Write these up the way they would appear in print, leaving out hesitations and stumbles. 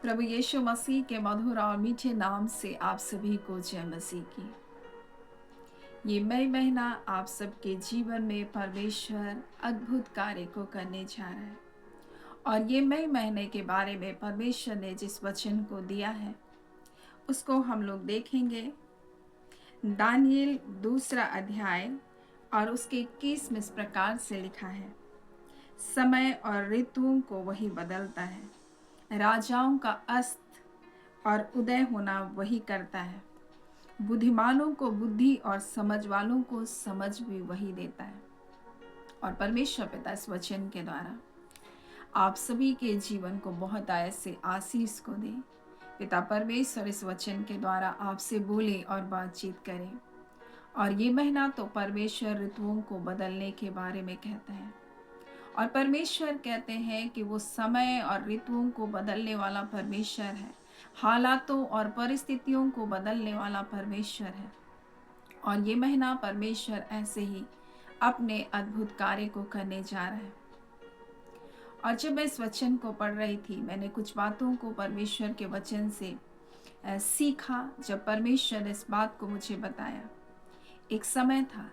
प्रभु यीशु मसीह के मधुर और मीठे नाम से आप सभी को जय मसीह की। ये मई महीना आप सबके जीवन में परमेश्वर अद्भुत कार्य को करने जा रहा है। और ये मई महीने के बारे में परमेश्वर ने जिस वचन को दिया है उसको हम लोग देखेंगे। दानियेल 2 अध्याय और उसके 21 में इस प्रकार से लिखा है, समय और ऋतुओं को वही बदलता है, राजाओं का अस्त और उदय होना वही करता है, बुद्धिमानों को बुद्धि और समझ वालों को समझ भी वही देता है। और परमेश्वर पिता इस वचन के द्वारा आप सभी के जीवन को बहुत ऐसे आशीष को दे। पिता परमेश्वर इस वचन के द्वारा आपसे बोले और बातचीत करे। और ये महीना तो परमेश्वर ऋतुओं को बदलने के बारे में कहता है। और परमेश्वर कहते हैं कि वो समय और ऋतुओं को बदलने वाला परमेश्वर है, हालातों और परिस्थितियों को बदलने वाला परमेश्वर है। और ये महीना परमेश्वर ऐसे ही अपने अद्भुत कार्य को करने जा रहा है। और जब मैं इस वचन को पढ़ रही थी, मैंने कुछ बातों को परमेश्वर के वचन से सीखा। जब परमेश्वर ने इस बात को मुझे बताया, एक समय था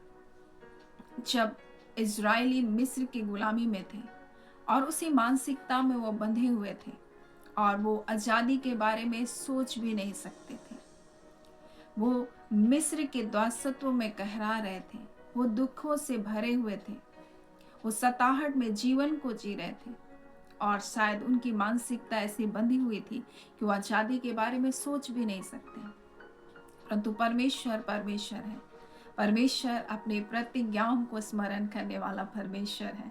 जब इज़राइली मिस्र की गुलामी में थे और उसी मानसिकता में वो बंधे हुए थे और वो आज़ादी के बारे में सोच भी नहीं सकते थे। वो मिस्र के दासत्व में कहरा रहे थे, वो दुखों से भरे हुए थे, वो सताहट में जीवन को जी रहे थे और शायद उनकी मानसिकता ऐसी बंधी हुई थी कि वो आज़ादी के बारे में सोच भी नहीं सकते। परंतु परमेश्वर परमेश्वर है। परमेश्वर अपने प्रतिज्ञाओं को स्मरण करने वाला परमेश्वर है।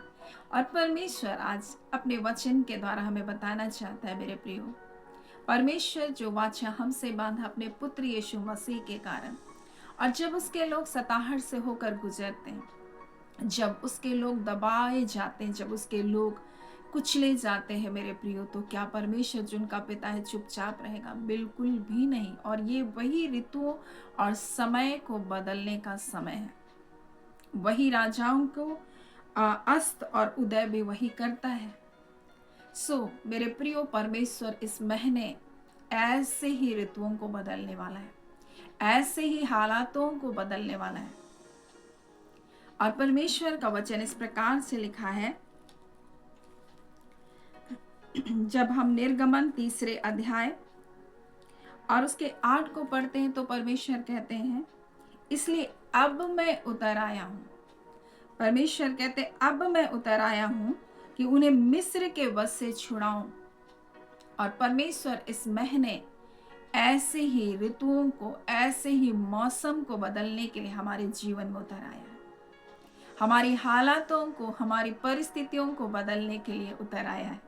और परमेश्वर आज अपने वचन के द्वारा हमें बताना चाहता है, मेरे प्रियो, परमेश्वर जो वाचा हमसे बांधा अपने पुत्र यीशु मसीह के कारण, और जब उसके लोग सताहट से होकर गुजरते हैं, जब उसके लोग दबाए जाते हैं, जब उसके लोग कुचले जाते हैं, मेरे प्रियो, तो क्या परमेश्वर जिनका पिता है चुपचाप रहेगा? बिल्कुल भी नहीं। और ये वही ऋतुओं और समय को बदलने का समय है। वही राजाओं को अस्त और उदय भी वही करता है। मेरे प्रियो, परमेश्वर इस महीने ऐसे ही ऋतुओं को बदलने वाला है, ऐसे ही हालातों को बदलने वाला है। और परमेश्वर का वचन इस प्रकार से लिखा है, जब हम निर्गमन 3 अध्याय और उसके 8 को पढ़ते हैं तो परमेश्वर कहते हैं, इसलिए अब मैं उतर आया हूं। परमेश्वर कहते, अब मैं उतर आया हूं कि उन्हें मिस्र के वश से छुड़ाऊं। और परमेश्वर इस महीने ऐसे ही ऋतुओं को, ऐसे ही मौसम को बदलने के लिए हमारे जीवन में उतर आया है। हमारी हालातों को, हमारी परिस्थितियों को बदलने के लिए उतर आया है।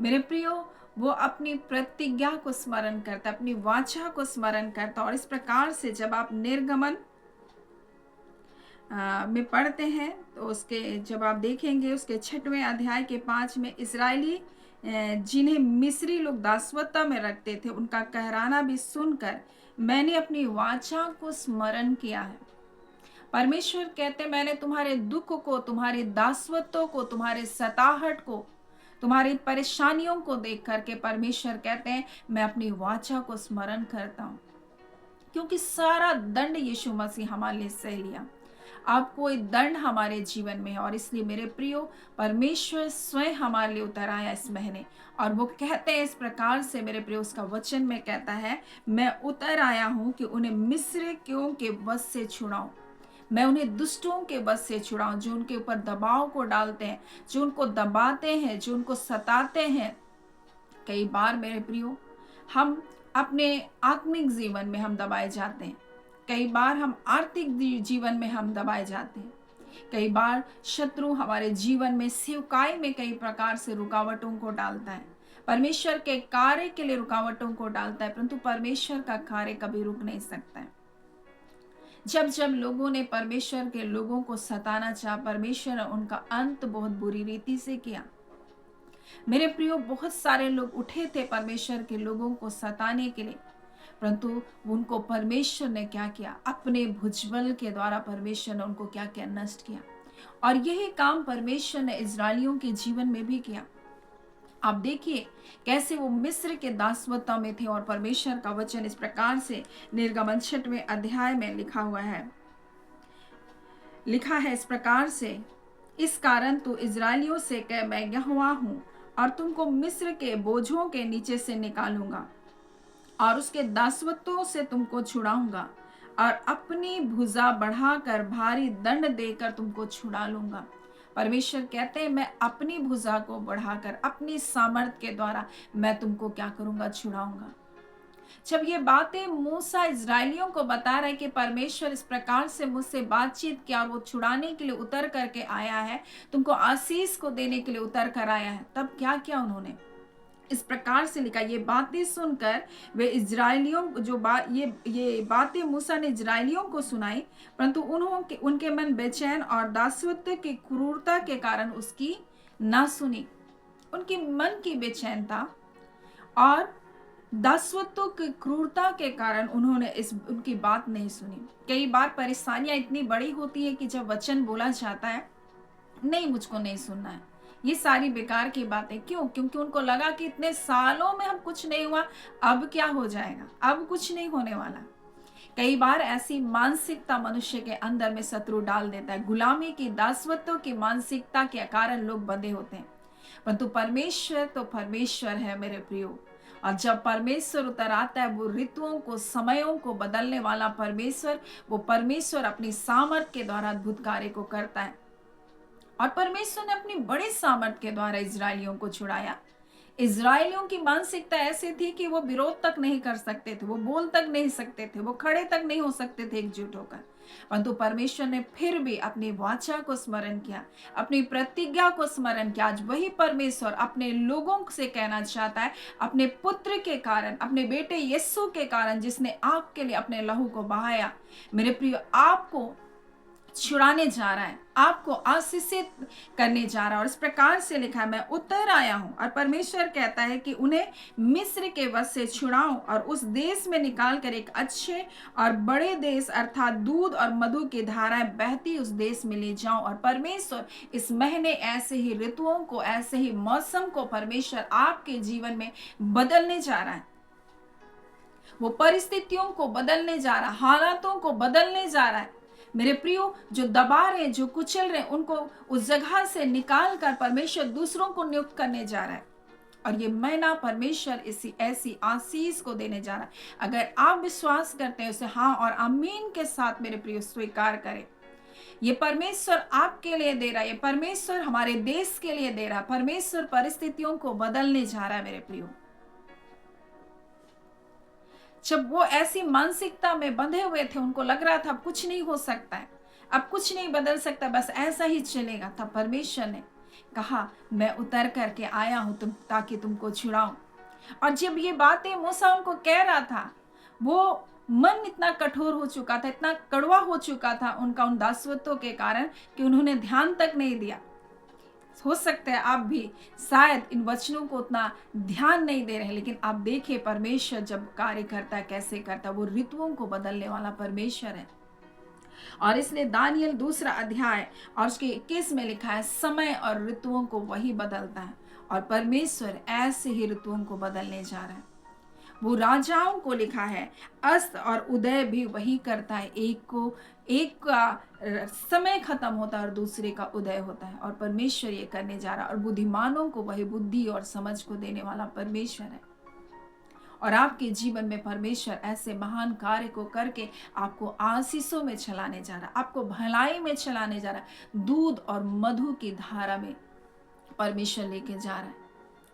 मेरे प्रियो, वो अपनी प्रतिज्ञा को स्मरण करता, अपनी वाचा को स्मरण करता। और इस प्रकार से जब आप निर्गमन में पढ़ते हैं तो उसके, जब आप देखेंगे उसके 6वें अध्याय के 5 में, इजरायली जिन्हें मिस्री लोग दासवत्ता में रखते थे, उनका कहराना भी सुनकर मैंने अपनी वाचा को स्मरण किया है। परमेश्वर कहते, मैंने तुम्हारे दुख को, तुम्हारे दासवत्व को, तुम्हारे सताहट को, तुम्हारी परेशानियों को देख करके परमेश्वर कहते हैं, मैं अपनी वाचा को स्मरण करता हूं, क्योंकि सारा दंड यीशु मसीह हमारे लिए सह लिया। अब कोई दंड हमारे जीवन में है। और इसलिए मेरे प्रियो, परमेश्वर स्वयं हमारे लिए उतर आया इस महीने। और वो कहते हैं इस प्रकार से, मेरे प्रियो, उसका वचन में कहता है, मैं उतर आया हूं कि उन्हें मिस्रियों के वश से छुड़ाऊं, मैं उन्हें दुष्टों के वश से छुड़ाऊं, जो उनके ऊपर दबाव को डालते हैं, जो उनको दबाते हैं, जो उनको सताते हैं। कई बार मेरे प्रियो, हम अपने आत्मिक जीवन में हम दबाए जाते हैं, कई बार हम आर्थिक जीवन में हम दबाए जाते हैं, कई बार शत्रु हमारे जीवन में, सेवकाई में कई प्रकार से रुकावटों को डालता है, परमेश्वर के कार्य के लिए रुकावटों को डालता है। परंतु परमेश्वर का कार्य कभी रुक नहीं सकता है। जब जब लोगों ने परमेश्वर के लोगों को सताना चाहा, परमेश्वर ने उनका अंत बहुत बुरी रीति से किया। मेरे प्रियो, बहुत सारे लोग उठे थे परमेश्वर के लोगों को सताने के लिए, परंतु उनको परमेश्वर ने क्या किया? अपने भुजबल के द्वारा परमेश्वर ने उनको क्या किया? नष्ट किया। और यही काम परमेश्वर ने इजरायलियों के जीवन में भी किया। आप देखिए कैसे वो मिस्र के दासत्व में थे और परमेश्वर का वचन इस प्रकार से निर्गमन 6वें अध्याय में लिखा है इस प्रकार से, इस कारण तू इस्राएलियों से कह, मैं यहोवा हूँ और तुमको मिस्र के बोझों के नीचे से निकालूंगा और उसके दासत्वों से तुमको छुड़ाऊंगा और अपनी भुजा बढ़ाकर भारी दंड देकर तुमको छुड़ा लूंगा। परमेश्वर कहते हैं, मैं अपनी भुजा को बढ़ाकर अपनी सामर्थ के द्वारा मैं तुमको क्या करूंगा, छुड़ाऊंगा। जब ये बातें मूसा इजरायलियों को बता रहा है कि परमेश्वर इस प्रकार से मुझसे बातचीत किया और वो छुड़ाने के लिए उतर करके आया है, तुमको आशीष को देने के लिए उतर कर आया है, तब क्या किया उन्होंने, इस प्रकार से लिखा। ये बातें सुनकर वे इजरायलियों ये बातें मूसा ने इजरायलियों को सुनाई, परंतु उनके मन बेचैन और दासत्व की क्रूरता के कारण उसकी ना सुनी। उनकी मन की बेचैनता और दासत्व की क्रूरता के कारण उन्होंने उनकी बात नहीं सुनी। कई बार परेशानियां इतनी बड़ी होती है कि जब वचन बोला जाता है, नहीं, मुझको नहीं सुनना है, ये सारी बेकार की बातें। क्यों? क्योंकि उनको लगा कि इतने सालों में हम कुछ नहीं हुआ, अब क्या हो जाएगा, अब कुछ नहीं होने वाला। कई बार ऐसी मानसिकता मनुष्य के अंदर में शत्रु डाल देता है। गुलामी की, दासत्व की मानसिकता के कारण लोग बंधे होते हैं, परंतु परमेश्वर तो परमेश्वर है मेरे प्रियो। और जब परमेश्वर उतर आता है, वो ऋतुओं को, समयों को बदलने वाला परमेश्वर, वो परमेश्वर अपनी सामर्थ के द्वारा अद्भुत कार्य को करता है। और परमेश्वर ने अपनी बड़ी सामर्थ के द्वारा इजरायलियों को छुड़ाया। इजरायलियों की मानसिकता ऐसी थी कि वो विरोध तक नहीं कर सकते थे, वो बोल तक नहीं सकते थे, वो खड़े तक नहीं हो सकते थे एकजुट होकर, परंतु परमेश्वर ने फिर भी अपनी वाचा को स्मरण किया, अपनी प्रतिज्ञा को स्मरण किया। आज वही परमेश्वर अपने लोगों से कहना चाहता है, अपने पुत्र के कारण, अपने बेटे यीशु के कारण, जिसने आपके लिए अपने लहू को बहाया, मेरे प्रिय, आपको छुड़ाने जा रहा है, आपको आशीषित करने जा रहा है। और इस प्रकार से लिखा है, मैं उतर आया हूं। और परमेश्वर कहता है कि उन्हें मिस्र के वश से छुड़ाऊं और उस देश में निकाल कर एक अच्छे और बड़े देश, अर्थात दूध और मधु की धाराएं बहती उस देश में ले जाऊं। और परमेश्वर इस महीने ऐसे ही ऋतुओं को, ऐसे ही मौसम को परमेश्वर आपके जीवन में बदलने जा रहा है। वो परिस्थितियों को बदलने जा रहा है, हालातों को बदलने जा रहा है। मेरे प्रियो, जो दबा रहे, जो कुचल रहे, उनको उस जगह से निकाल कर परमेश्वर दूसरों को नियुक्त करने जा रहा है। और ये महीना परमेश्वर ऐसी आशीष को देने जा रहा है। अगर आप विश्वास करते हैं, उसे हाँ और आमीन के साथ मेरे प्रियो स्वीकार करें। ये परमेश्वर आपके लिए दे रहा है, ये परमेश्वर हमारे देश के लिए दे रहा है। परमेश्वर परिस्थितियों को बदलने जा रहा है मेरे प्रियो। जब वो ऐसी मानसिकता में बंधे हुए थे, उनको लग रहा था अब कुछ नहीं हो सकता है, अब कुछ नहीं बदल सकता, बस ऐसा ही चलेगा, तब परमेश्वर ने कहा, मैं उतर करके आया हूं ताकि तुमको छुड़ाऊं। और जब ये बातें मूसा उनको कह रहा था, वो मन इतना कठोर हो चुका था, इतना कड़वा हो चुका था उनका उन दासत्वों के कारण, कि उन्होंने ध्यान तक नहीं दिया। हो सकता है आप भी शायद इन वचनों को उतना ध्यान नहीं दे रहे, लेकिन आप देखिए परमेश्वर जब कार्य करता है, कैसे करता है। वो ऋतुओं को बदलने वाला परमेश्वर है। और इसलिए दानियल 2 अध्याय और उसके 21 में लिखा है, समय और ऋतुओं को वही बदलता है। और परमेश्वर ऐसे ही ऋतुओं को बदलने जा रहा है। वो राजाओं को लिखा है, अस्त और उदय भी वही करता है। एक का समय खत्म होता है और दूसरे का उदय होता है। और परमेश्वर ये करने जा रहा है। और बुद्धिमानों को वही बुद्धि और समझ को देने वाला परमेश्वर है। और आपके जीवन में परमेश्वर ऐसे महान कार्य को करके आपको आशीषों में चलाने जा रहा है, आपको भलाई में चलाने जा रहा है। दूध और मधु की धारा में परमेश्वर लेके जा रहा है।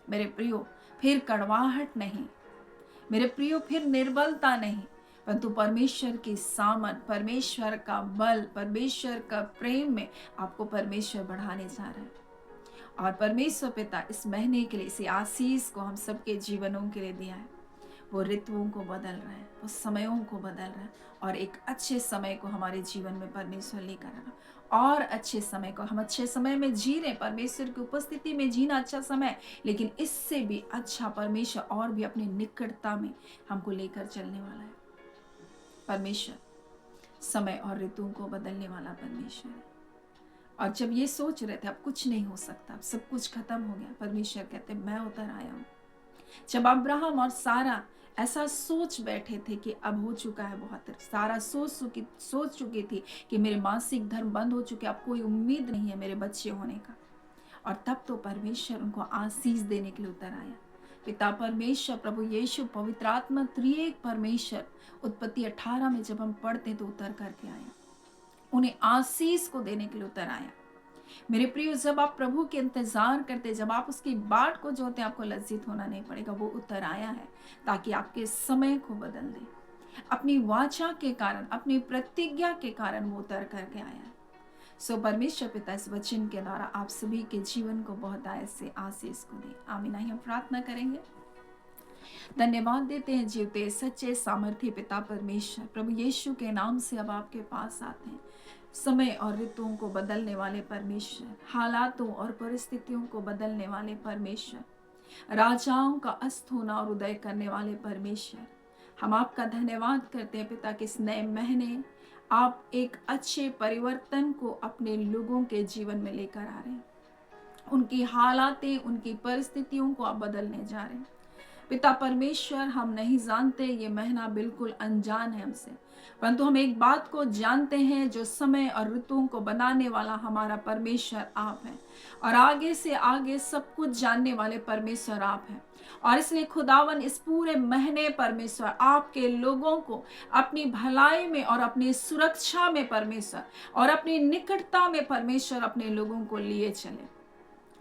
मेरे प्रियो, फिर कड़वाहट नहीं, मेरे प्रियो, फिर निर्बलता नहीं, परंतु परमेश्वर की सामर्थ, परमेश्वर का बल, परमेश्वर का प्रेम में आपको परमेश्वर बढ़ाने जा रहा है। और परमेश्वर पिता इस महीने के लिए, इसी आशीष को हम सबके जीवनों के लिए दिया है। वो ऋतुओं को बदल रहा है, वो समयों को बदल रहा है, और एक अच्छे समय को हमारे जीवन में परमेश्वर लेकर आ रहा है। और अच्छे समय को हम अच्छे समय में जी रहे, परमेश्वर की उपस्थिति में जीना अच्छा समय, लेकिन इससे भी अच्छा परमेश्वर और भी अपनी निकटता में हमको लेकर चलने वाला है। परमेश्वर समय और ऋतुओं को बदलने वाला परमेश्वर है। और जब ये सोच रहे थे अब कुछ नहीं हो सकता, अब सब कुछ खत्म हो गया, परमेश्वर कहते मैं उतर आया हूँ। जब अब्राहम और सारा ऐसा सोच बैठे थे कि अब हो चुका है बहुत, सारा सोच चुकी थी कि मेरे मासिक धर्म बंद हो चुके, अब कोई उम्मीद नहीं है मेरे बच्चे होने का, और तब तो परमेश्वर उनको आशीष देने के लिए उतर आया। पिता परमेश्वर, प्रभु यीशु, पवित्र आत्मा, त्रिएक परमेश्वर, उत्पत्ति 18 में जब हम पढ़ते तो उतर करके आया, उन्हें आशीष को देने के लिए उतर आया। मेरे प्रिय, जब आप प्रभु के इंतजार करते, जब आप उसकी बाट को जोते, आपको लज्जित होना नहीं पड़ेगा। वो उतर आया है ताकि आपके समय को बदल दे। अपनी वाचा के कारण, अपनी प्रतिज्ञा के कारण वो उतर करके आया है। सो परमेश्वर पिता इस वचन के द्वारा आप सभी के जीवन को बहुत आयत से आशीष को दे। आमीन। हम प्रार्थना करेंगे। धन्यवाद देते हैं जीवते सच्चे सामर्थ्य पिता परमेश्वर, प्रभु यीशु के नाम से अब आपके पास आते हैं। समय और ऋतुओं को बदलने वाले परमेश्वर, हालातों और परिस्थितियों को बदलने वाले परमेश्वर, राजाओं का अस्त होना और उदय करने वाले परमेश्वर, हम आपका धन्यवाद करते हैं पिता कि इस नए महीने आप एक अच्छे परिवर्तन को अपने लोगों के जीवन में लेकर आ रहे हैं। उनकी हालातें, उनकी परिस्थितियों को आप बदलने जा रहे हैं। पिता परमेश्वर, हम नहीं जानते, ये महीना बिल्कुल अनजान है हमसे, परंतु हम एक बात को जानते हैं, जो समय और ऋतुओं को बनाने वाला हमारा परमेश्वर आप हैं, और आगे से आगे सब कुछ जानने वाले परमेश्वर आप हैं। और इसलिए खुदावन इस पूरे महीने परमेश्वर आपके लोगों को अपनी भलाई में और अपनी सुरक्षा में परमेश्वर, और अपनी निकटता में परमेश्वर अपने लोगों को लिए चले।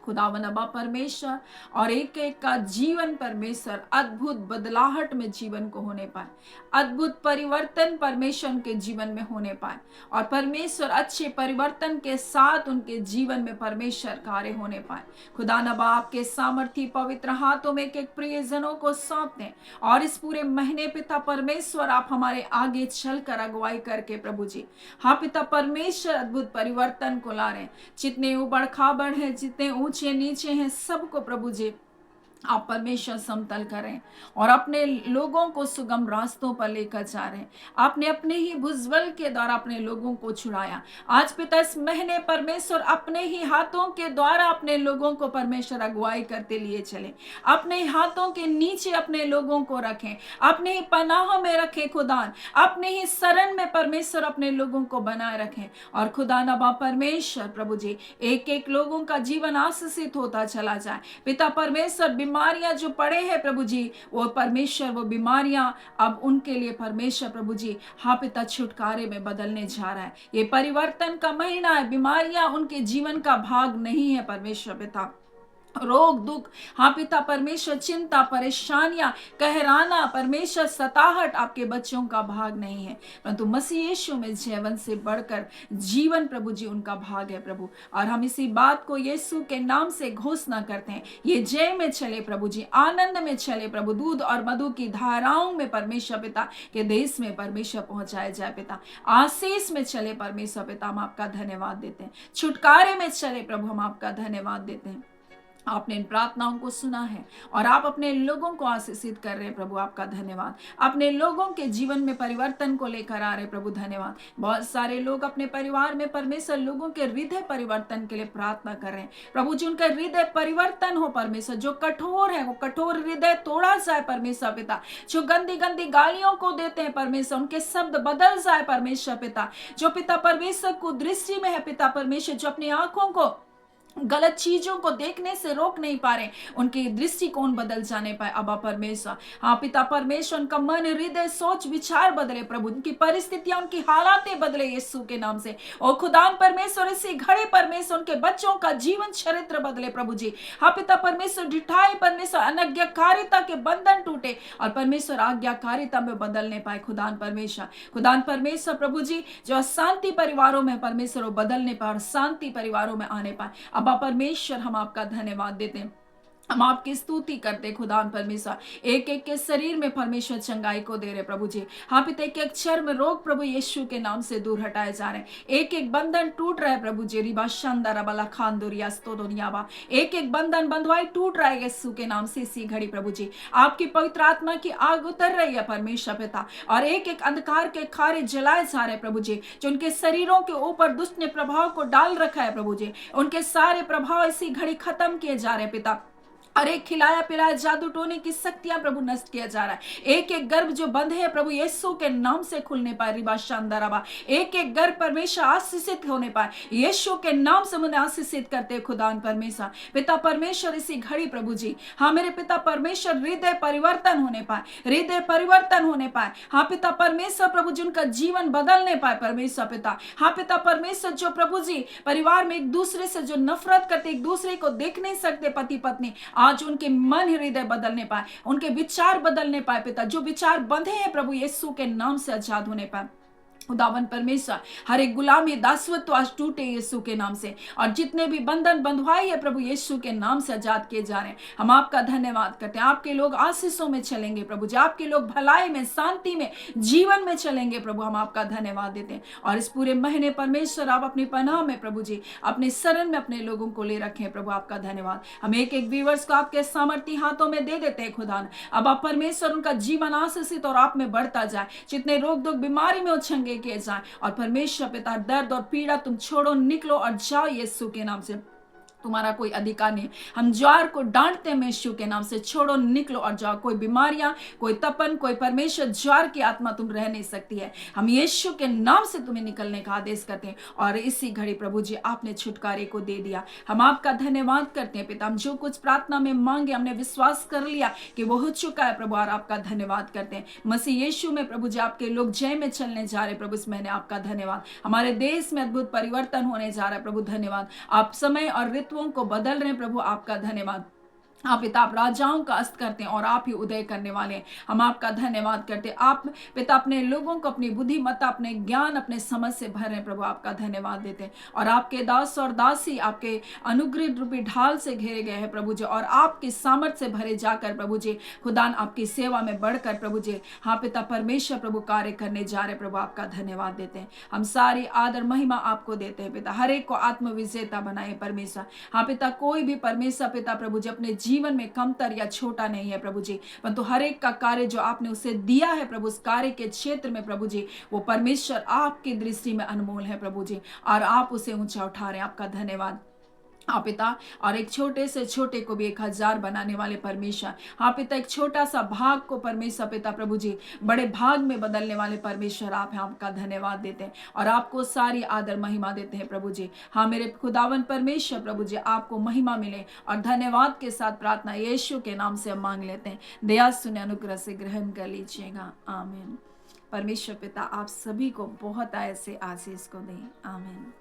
खुदावन अब्बा परमेश्वर, और एक एक का जीवन परमेश्वर अद्भुत बदलाहट में जीवन को होने पाए, अद्भुत परिवर्तन परमेश्वर उनके जीवन में होने पाए, और परमेश्वर अच्छे परिवर्तन के साथ उनके जीवन में परमेश्वर कार्य होने पाए। खुदा नबा आपके सामर्थी पवित्र हाथों में एक एक प्रियजनों को सौंपते हैं, और इस पूरे महीने पिता परमेश्वर आप हमारे आगे चलकर अगुवाई करके प्रभु जी, हाँ पिता परमेश्वर, अद्भुत परिवर्तन को ला रहे हैं। जितने उबड़ खाबड़ है, जितने ऊंचे नीचे हैं, सबको प्रभु जी आप परमेश्वर समतल करें, और अपने लोगों को सुगम रास्तों पर लेकर जा रहे हैं। आपने अपने ही भुजबल के द्वारा अपने लोगों को छुड़ाया। आज पिता इस महीने परमेश्वर अपने ही हाथों के द्वारा अपने लोगों को परमेश्वर अगुवाई करते लिए चले। अपने हाथों के नीचे अपने लोगों को रखें, अपने ही पनाह में रखें खुदान, अपने ही शरण में परमेश्वर अपने लोगों को बनाए रखें। और खुदा नबा परमेश्वर प्रभु जी, एक एक लोगों का जीवन आशीषित होता चला जाए। पिता परमेश्वर, बीमारियां जो पड़े हैं प्रभु जी, वो परमेश्वर, वो बीमारियां अब उनके लिए परमेश्वर प्रभु जी, हाँ पिता, छुटकारे में बदलने जा रहा है। ये परिवर्तन का महीना है। बीमारियां उनके जीवन का भाग नहीं है परमेश्वर पिता। रोग दुख, हाँ पिता परमेश्वर, चिंता, परेशानियां, कहराना परमेश्वर, सताहट आपके बच्चों का भाग नहीं है, परंतु मसीह यीशु में जीवन से बढ़कर जीवन प्रभु जी उनका भाग है प्रभु। और हम इसी बात को यीशु के नाम से घोषणा करते हैं, ये जय में चले प्रभु जी, आनंद में चले प्रभु, दूध और मधु की धाराओं में परमेश्वर पिता के देश में परमेश्वर पहुंचाया जाए पिता, आशीष में चले परमेश्वर पिता, हम आपका धन्यवाद देते हैं। छुटकारे में चले प्रभु, हम आपका धन्यवाद देते हैं। आपने इन प्रार्थनाओं को सुना है, और आप अपने लोगों को आशीषित कर रहे हैं प्रभु, आपका धन्यवाद। अपने लोगों के जीवन में परिवर्तन को लेकर आ रहे प्रभु, धन्यवाद। बहुत सारे लोग अपने परिवार में परमेश्वर लोगों के हृदय परिवर्तन के लिए प्रार्थना कर रहे हैं प्रभु जी, उनका हृदय परिवर्तन हो परमेश्वर। जो कठोर है वो कठोर हृदय तोड़ा जाए परमेश्वर पिता। जो गंदी गंदी गालियों को देते हैं परमेश्वर, उनके शब्द बदल जाए परमेश्वर पिता। जो पिता परमेश्वर को दृष्टि में है पिता परमेश्वर, जो अपनी आंखों को गलत चीजों को देखने से रोक नहीं पा रहे, उनके दृष्टिकोण बदल जाने पाए अबा परमेश्वर। हाँ पिता परमेश्वर, उनका मन, हृदय, सोच, विचार बदले प्रभु, उनकी परिस्थितियां, उनकी हालातें बदले यीशु के नाम से। और खुदान परमेश्वर, इसी घड़ी परमेश्वर उनके बच्चों का जीवन चरित्र बदले प्रभु जी। हाँ पिता परमेश्वर, ढिठाई परमेश्वर, अनज्ञाकारिता के बंधन टूटे, और परमेश्वर आज्ञाकारिता में बदलने पाए खुदान परमेश्वर। खुदान परमेश्वर प्रभु जी, जो अशांति परिवारों में परमेश्वर वो बदलने पाए और शांति परिवारों में आने पाए। अबा परमेश्वर, हम आपका धन्यवाद देते हैं। हम आपकी स्तुति करते खुदान परमेश्वर, एक एक के शरीर में परमेश्वर चंगाई को दे रहे प्रभु जी। हाँ पिता, एक एक चर्म रोग प्रभु यीशु के नाम से दूर हटाए जा रहे हैं। एक एक बंधन टूट रहा है प्रभु जी। रिबा शानदारा बला खानदुरिया स्तोदोनियाबा, एक एक बंधन बंधवाई टूट रहा है यीशु के नाम से इसी घड़ी प्रभु जी। आपकी पवित्र आत्मा की आग उतर रही है परमेश्वर पिता, और एक एक अंधकार के खारे जलाए जा रहे प्रभु जी, जो उनके शरीरों के ऊपर दुष्ट ने प्रभाव को डाल रखा है प्रभु जी। उनके सारे प्रभाव इसी घड़ी खत्म किए जा रहे पिता। और एक खिलाया पिलाया जादू टोने की शक्तियां प्रभु नष्ट किया जा रहा है। एक एक गर्भ जो बंद है प्रभु यीशु के नाम से खुलने पाए। रिबा शानदाराबा, एक एक गर्भ परमेश्वर आशीषित होने पाए। यीशु के नाम से मुझे आशीषित करते खुदान परमेश्वर पिता परमेश्वर इसी घड़ी प्रभु जी। हाँ मेरे पिता परमेश्वर, हृदय परिवर्तन होने पाए, हृदय परिवर्तन होने पाए। हाँ पिता परमेश्वर प्रभु, जिनका जीवन बदलने पाए परमेश्वर पिता। हाँ पिता परमेश्वर, जो प्रभु जी परिवार में एक दूसरे से जो नफरत करते, एक दूसरे को देख नहीं सकते पति पत्नी, आज उनके मन हृदय बदलने पाए, उनके विचार बदलने पाए पिता। जो विचार बंधे हैं प्रभु यीशु के नाम से आजाद होने पाए। खुदावन परमेश्वर, हर एक गुलामी दासत्व आज टूटे यीशु के नाम से, और जितने भी बंधन बंधवाई है प्रभु यीशु के नाम से आजाद किए जा रहे हैं। हम आपका धन्यवाद करते हैं। आपके लोग आशीषों में चलेंगे प्रभु जी, आपके लोग भलाई में, शांति में, जीवन में चलेंगे प्रभु। हम आपका धन्यवाद देते हैं। और इस पूरे महीने परमेश्वर आप अपनी पनाह में प्रभु जी, अपने शरण में अपने लोगों को ले रखें प्रभु। आपका धन्यवाद। हम एक एक व्यूअर्स को आपके सामर्थ्य हाथों में दे देते हैं खुदा। अब आप परमेश्वर, उनका जीवन आशीषित और आप में बढ़ता जाए। जितने रोग दुख बीमारी में उछंगे किए जाए, और परमेश्वर पिता दर्द और पीड़ा तुम छोड़ो, निकलो और जाओ यीशु के नाम से। तुम्हारा कोई अधिकार नहीं। हम ज्वार को डांटते हैं यीशु के नाम से, छोड़ो, निकलो और जाओ। कोई बीमारियां, कोई तपन, कोई परमेश्वर ज्वार की आत्मा तुम रह नहीं सकती है। हम यीशु के नाम से तुम्हें निकलने का आदेश करते हैं। और इसी घड़ी प्रभु जी आपने छुटकारे को दे दिया। हम आपका धन्यवाद करते हैं पिता। हम जो कुछ प्रार्थना में मांगे, हमने विश्वास कर लिया कि वो हो चुका है प्रभु, और आपका धन्यवाद करते हैं। मसीह यीशु में प्रभु जी आपके लोग जय में चलने जा रहे प्रभु। इस महीने आपका धन्यवाद। हमारे देश में अद्भुत परिवर्तन होने जा रहा है प्रभु। धन्यवाद। आप समय और ऋतुओं को बदल रहे हैं प्रभु। आपका धन्यवाद। आप पिता, आप राजाओं का अस्त करते हैं और आप ही उदय करने वाले हैं। हम आपका धन्यवाद करते हैं। आप पिता अपने लोगों को अपनी बुद्धिमत्ता, अपने ज्ञान, अपने समझ से भर रहे हैं प्रभु। आपका धन्यवाद देते हैं। और आपके दास और दासी आपके अनुग्रह रूपी ढाल से घेरे गए हैं प्रभु जी, और आपकी सामर्थ से भरे जाकर प्रभु जी खुदान आपकी सेवा में बढ़कर प्रभु जी, हाँ पिता परमेश्वर प्रभु, कार्य करने जा रहे प्रभु। आपका धन्यवाद देते हैं। हम सारी आदर महिमा आपको देते हैं पिता। हर एक को आत्मविजेता बनाए परमेश्वर। हाँ पिता, कोई भी परमेश्वर पिता प्रभु जी अपने जीवन में कमतर या छोटा नहीं है प्रभु जी, परंतु हर एक का कार्य जो आपने उसे दिया है प्रभु, उस कार्य के क्षेत्र में प्रभु जी वो परमेश्वर आपकी दृष्टि में अनमोल है प्रभु जी, और आप उसे ऊंचा उठा रहे हैं। आपका धन्यवाद। हाँ पिता, और एक छोटे से छोटे को भी 1000 बनाने वाले परमेश्वर। हाँ पिता, एक छोटा सा भाग को परमेश्वर पिता प्रभु जी बड़े भाग में बदलने वाले परमेश्वर आप हैं। आपका धन्यवाद देते हैं और आपको सारी आदर महिमा देते हैं प्रभु जी। हाँ मेरे खुदावन परमेश्वर प्रभु जी, आपको महिमा मिले, और धन्यवाद के साथ प्रार्थना यीशु के नाम से हम मांग लेते हैं। दया सुने, अनुग्रह से ग्रहण कर लीजिएगा। आमीन। परमेश्वर पिता आप सभी को बहुत ऐसे आशीष को दें। आमीन।